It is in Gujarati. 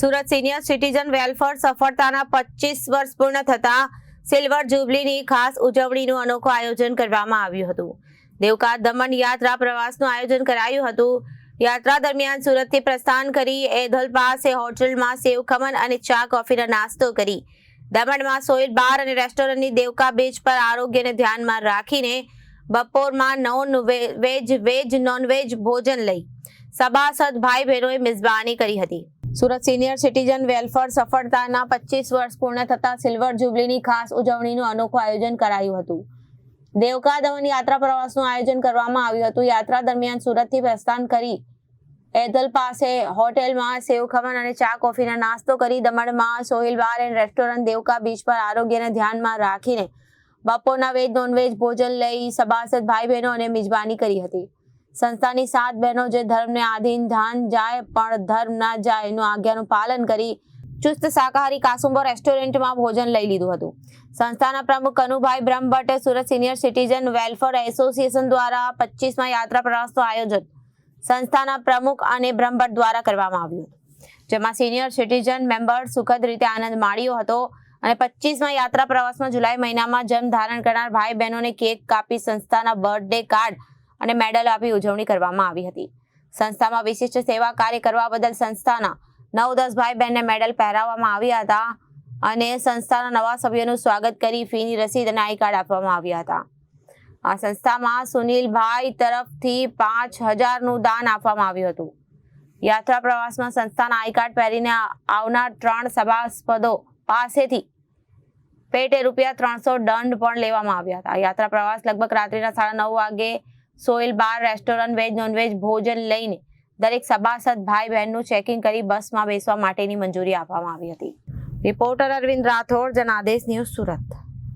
સુરત સિનિયર સિટીઝન વેલફેર સફળતાના 25 વર્ષ પૂર્ણ થતા સિલ્વર જ્યુબલીની ખાસ ઉજવણીનું અનોખું આયોજન કરવામાં આવ્યું હતું. દેવકા દમણ યાત્રા પ્રવાસનું આયોજન કરાયું હતું. યાત્રા દરમિયાન સુરતથી પ્રસ્થાન કરી એધલ પાસે હોટેલમાં સેવ ખમણ અને ચા કોફીનો નાસ્તો કરી દમણમાં સોઇલ બાર અને રેસ્ટોરન્ટની દેવકા બીચ પર આરોગ્યને ધ્યાનમાં રાખીને બપોરમાં નોન-વેજ ભોજન લઈ સભાસદ ભાઈ બહેનોએ મિજબાની કરી હતી. સુરત સિનિયર સિટીઝન વેલફેર સફળતાના 25 વર્ષ પૂર્ણ થતા સિલ્વર જ્યુબલીની ખાસ ઉજવણીનું અનોખું આયોજન કરાયું હતું. દેવકા દમણ યાત્રા પ્રવાસનું આયોજન કરવામાં આવ્યું હતું. યાત્રા દરમિયાન સુરતથી પ્રસ્થાન કરી એધલ પાસે હોટેલમાં સેવ ખમણ અને ચા કોફીનો નાસ્તો કરી દમણમાં સોહિલ બાર એન્ડ રેસ્ટોરન્ટ દેવકા બીચ પર આરોગ્યને ધ્યાનમાં રાખીને બપોરના નોન-વેજ ભોજન લઈ સભાસદ ભાઈ બહેનોને મિજબાની કરી હતી. સંસ્થાની 7 બહેનો જે ધર્મને આધીન ધાન જાય પણ ધર્મ ના જાયનું આજ્ઞાનું પાલન કરી ચુસ્ત શાકાહારી કાસુંબો રેસ્ટોરન્ટમાં ભોજન લઈ લીધું હતું. સંસ્થાના પ્રમુખ કનુભાઈ બ્રહ્મભટ્ટે Surat senior citizen welfare association દ્વારા 25મા યાત્રા પ્રવાસનું આયોજન સંસ્થાના પ્રમુખ અને બ્રહ્મભટ્ટ દ્વારા કરવામાં આવ્યું હતું, જેમાં સિનિયર સિટીઝન મેમ્બર સુખદ રીતે આનંદ માણ્યો હતો અને 25મા યાત્રા પ્રવાસમાં જુલાઈ મહિનામાં જન્મ ધારણ કરનાર ભાઈ બહેનોને કેક કાપી સંસ્થાના બર્થડે કાર્ડ અને મેડલ આપી ઉજવણી કરવામાં આવી હતી. સંસ્થામાં વિશિષ્ટ સેવા કાર્ય કરવા બદલ સંસ્થાના 9-10 ભાઈ બહેનને મેડલ પહેરાવવામાં આવ્યા હતા અને સંસ્થાના નવા સભ્યોનું સ્વાગત કરી ફીની રસીદ અને આઈ કાર્ડ આપવામાં આવ્યા હતા. આ સંસ્થામાં સુનિલભાઈ તરફથી 5000નું દાન આપવામાં આવ્યું હતું. યાત્રા પ્રવાસમાં સંસ્થાના આઈ કાર્ડ પહેરીને આવનાર 3 સભાસદો પાસેથી પેટે ₹300 દંડ પણ લેવામાં આવ્યા હતા. યાત્રા પ્રવાસ લગભગ રાત્રિના 9:30 વાગે સોઇલ બાર રેસ્ટોરન્ટ વેજ-નોન-વેજ ભોજન લઈને દરેક સભાસદ ભાઈ બહેનનું ચેકિંગ કરી બસમાં બેસવા માટેની મંજૂરી આપવામાં આવી હતી. Reporter Arvind Rathod, Janadesh news, Surat.